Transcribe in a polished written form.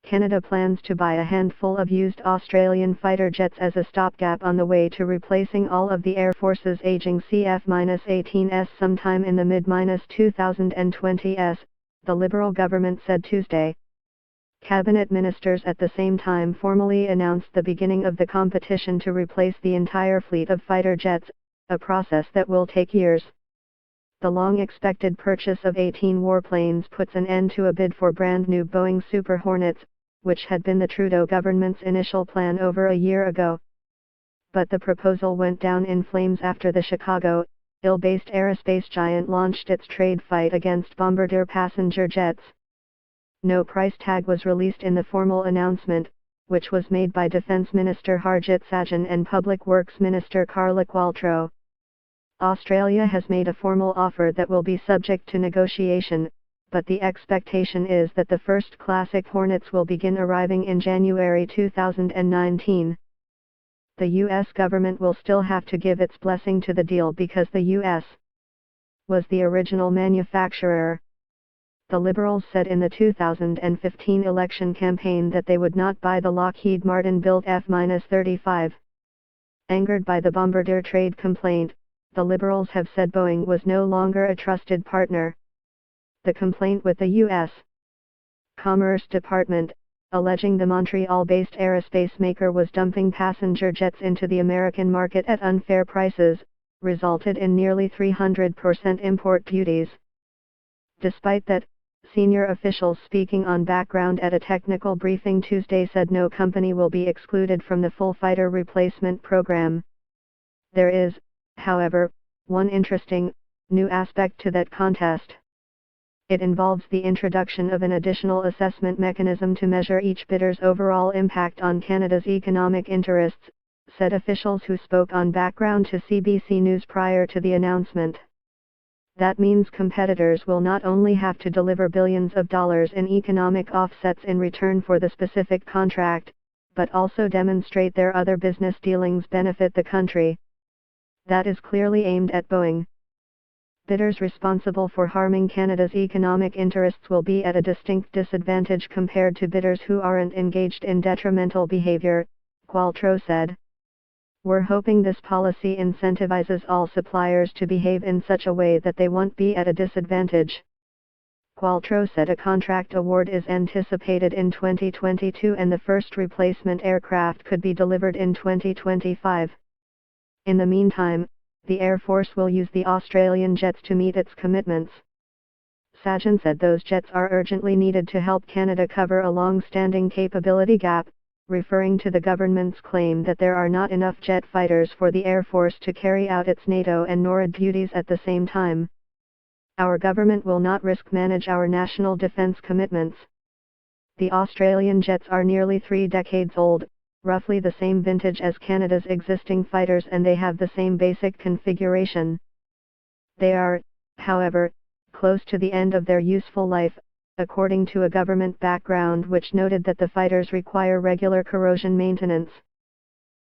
Canada plans to buy a handful of used Australian fighter jets as a stopgap on the way to replacing all of the Air Force's aging CF-18s sometime in the mid-2020s, the Liberal government said Tuesday. Cabinet ministers at the same time formally announced the beginning of the competition to replace the entire fleet of fighter jets, a process that will take years. The long-expected purchase of 18 warplanes puts an end to a bid for brand-new Boeing Super Hornets, which had been the Trudeau government's initial plan over a year ago. But the proposal went down in flames after the Chicago, Illinois-based aerospace giant launched its trade fight against Bombardier passenger jets. No price tag was released in the formal announcement, which was made by Defense Minister Harjit Sajjan and Public Works Minister Carla Qualtrough. Australia has made a formal offer that will be subject to negotiation, but the expectation is that the first Classic Hornets will begin arriving in January 2019. The U.S. government will still have to give its blessing to the deal because the U.S. was the original manufacturer. The Liberals said in the 2015 election campaign that they would not buy the Lockheed Martin-built F-35. Angered by the Bombardier trade complaint, the Liberals have said Boeing was no longer a trusted partner. The complaint with the U.S. Commerce Department, alleging the Montreal-based aerospace maker was dumping passenger jets into the American market at unfair prices, resulted in nearly 300% import duties. Despite that, senior officials speaking on background at a technical briefing Tuesday said no company will be excluded from the full fighter replacement program. There is, however, one interesting, new aspect to that contest. It involves the introduction of an additional assessment mechanism to measure each bidder's overall impact on Canada's economic interests, said officials who spoke on background to CBC News prior to the announcement. That means competitors will not only have to deliver billions of dollars in economic offsets in return for the specific contract, but also demonstrate their other business dealings benefit the country. That is clearly aimed at Boeing. Bidders responsible for harming Canada's economic interests will be at a distinct disadvantage compared to bidders who aren't engaged in detrimental behavior, Qualtrough said. We're hoping this policy incentivizes all suppliers to behave in such a way that they won't be at a disadvantage. Qualtrough said a contract award is anticipated in 2022 and the first replacement aircraft could be delivered in 2025. In the meantime, the Air Force will use the Australian jets to meet its commitments. Sajjan said those jets are urgently needed to help Canada cover a long-standing capability gap, referring to the government's claim that there are not enough jet fighters for the Air Force to carry out its NATO and NORAD duties at the same time. Our government will not manage our national defence commitments. The Australian jets are nearly 3 decades old, roughly the same vintage as Canada's existing fighters, and they have the same basic configuration. They are, however, close to the end of their useful life, according to a government background which noted that the fighters require regular corrosion maintenance.